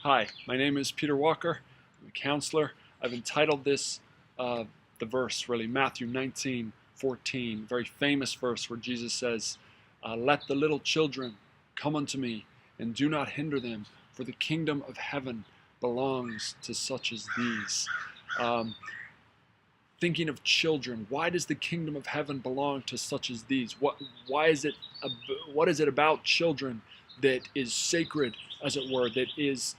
Hi, my name is Peter Walker. I'm a counselor. I've entitled this, the verse really, Matthew 19:14, very famous verse where Jesus says, let the little children come unto me, and do not hinder them, for the kingdom of heaven belongs to such as these. Um, Thinking of children, why does the kingdom of heaven belong to such as these? What is it about children that is sacred, as it were, that is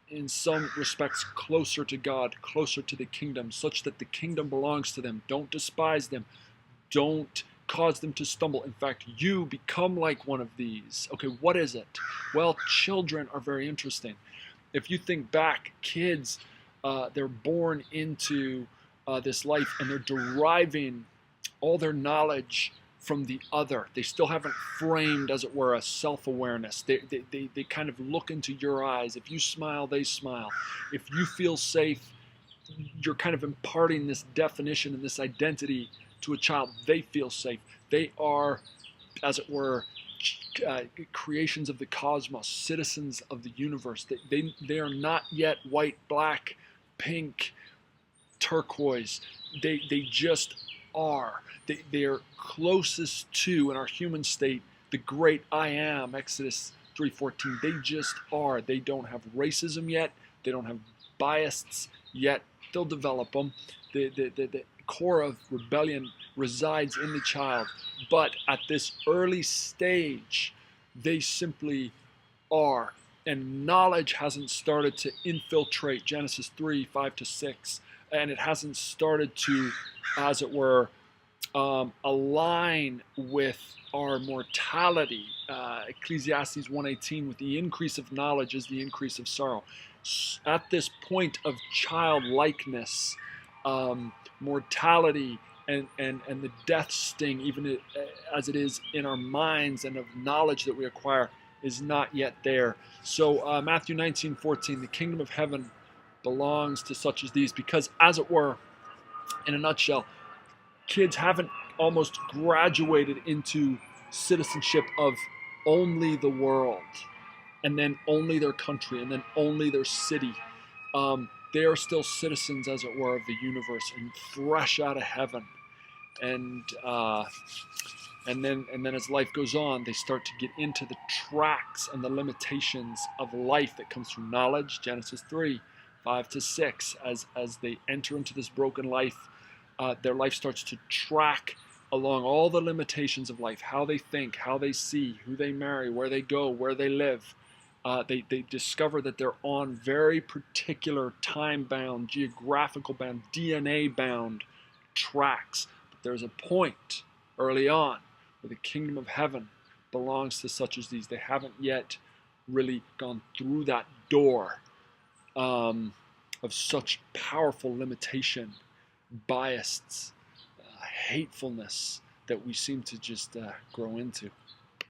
in some respects closer to God, closer to the kingdom, such that the kingdom belongs to them? Don't despise them. Don't cause them to stumble. In fact, you become like one of these. Okay, what is it? Well, children are very interesting. If you think back, kids, they're born into this life, and they're deriving all their knowledge from the other. They still haven't framed, as it were, a self-awareness. They kind of look into your eyes. If you smile, they smile. If you feel safe, you're kind of imparting this definition and this identity to a child. They feel safe. They are, as it were, creations of the cosmos, citizens of the universe. They are not yet white, black, pink, turquoise. They just are. They are closest to, in our human state, the great I am, Exodus 3:14. They just are. They don't have racism yet. They don't have biases yet. They'll develop them. The core of rebellion resides in the child. But at this early stage, they simply are. And knowledge hasn't started to infiltrate Genesis 3:5-6. And it hasn't started to, as it were, align with our mortality. Ecclesiastes 1:18, with the increase of knowledge is the increase of sorrow. At this point of childlikeness, mortality and the death sting, even as it is in our minds and of knowledge that we acquire, is not yet there. So Matthew 19:14, the kingdom of heaven belongs to such as these, because, as it were, in a nutshell, kids haven't almost graduated into citizenship of only the world, and then only their country, and then only their city. They are still citizens, as it were, of the universe, and fresh out of heaven. And then as life goes on, they start to get into the tracks and the limitations of life that comes through knowledge. Genesis 3:5-6. As they enter into this broken life, their life starts to track along all the limitations of life: how they think, how they see, who they marry, where they go, where they live. They discover that they're on very particular time-bound, geographical-bound, DNA-bound tracks. But there's a point early on where the kingdom of heaven belongs to such as these. They haven't yet really gone through that door of such powerful limitation, bias, hatefulness that we seem to just grow into.